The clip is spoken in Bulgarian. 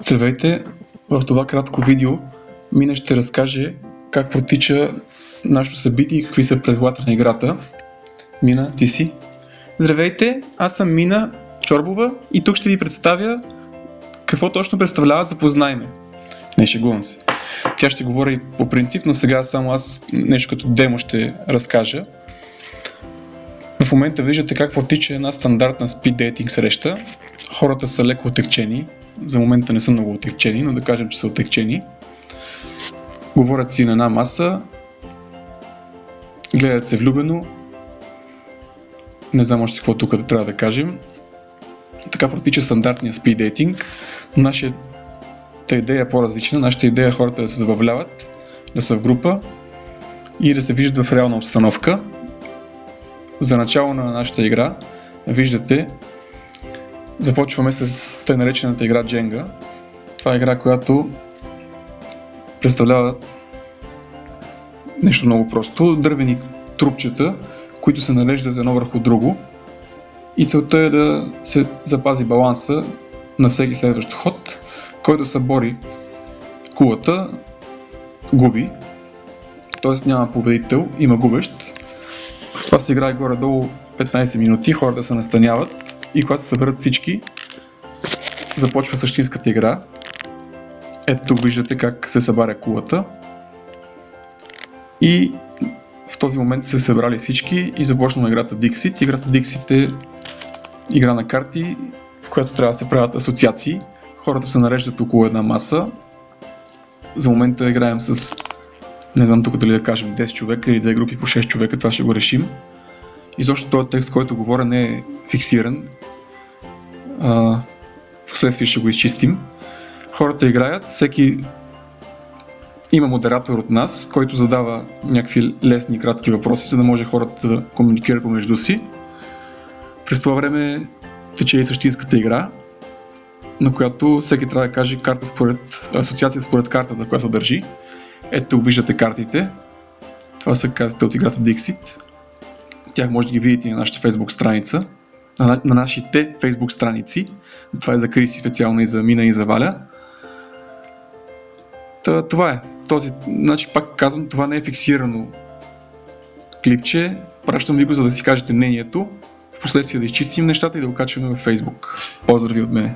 Здравейте! В това кратко видео Мина ще разкаже как протича нашето събитие и какви са правилата на играта. Мина, ти си? Здравейте, аз съм Мина Чорбова и тук ще ви представя какво точно представлява Запознай ме. Не, шегувам се. Тя ще говори по принцип, но сега само аз нещо като демо ще разкажа. В момента виждате как протича една стандартна speed dating среща. Хората са леко отекчени. За момента не са много отекчени, но да кажем, че са отекчени. Говорят си на една маса, гледат се влюбено. Не знам още какво тук да трябва да кажем. Така протича стандартния speed dating. Нашата идея е по-различна. Нашата идея е хората да се забавляват, да са в група и да се виждат в реална обстановка. За начало на нашата игра, виждате, започваме с тъй наречената игра Jenga. Това е игра, която представлява нещо много просто. Дървени трупчета, които се нареждат едно върху друго. И целта е да се запази баланса на всеки следващ ход. Който събори кулата, губи. Т.е. няма победител, има губещ. Това се играе горе-долу 15 минути, хората се настаняват и когато се съберат всички, започва същинската игра. Ето тук виждате как се събаря кулата. И в този момент се събрали всички и започна играта Dixit. Играта Dixit е игра на карти, в която трябва да се правят асоциации. Хората се нареждат около една маса. За момента играем с, не знам тук дали да кажем 10 човека или 2 групи по 6 човека, това ще го решим. Изобщо този текст, който говоря, не е фиксиран. Вследствие ще го изчистим. Хората играят, всеки има модератор от нас, който задава някакви лесни и кратки въпроси, за да може хората да комуникират помежду си. През това време тече и същинската игра, на която всеки трябва да каже карта асоциация според картата, която държи. Ето виждате картите. Това са картите от играта Dixit. Тях може да ги видите на нашата Facebook страница, на нашите Facebook страници. Това е за Криси специално и за Мина и за Валя. Това е. Значи пак казвам, това не е фиксирано клипче. Пращам ви го, за да си кажете мнението. Впоследствие да изчистим нещата и да го качваме във Facebook. Поздрави от мене!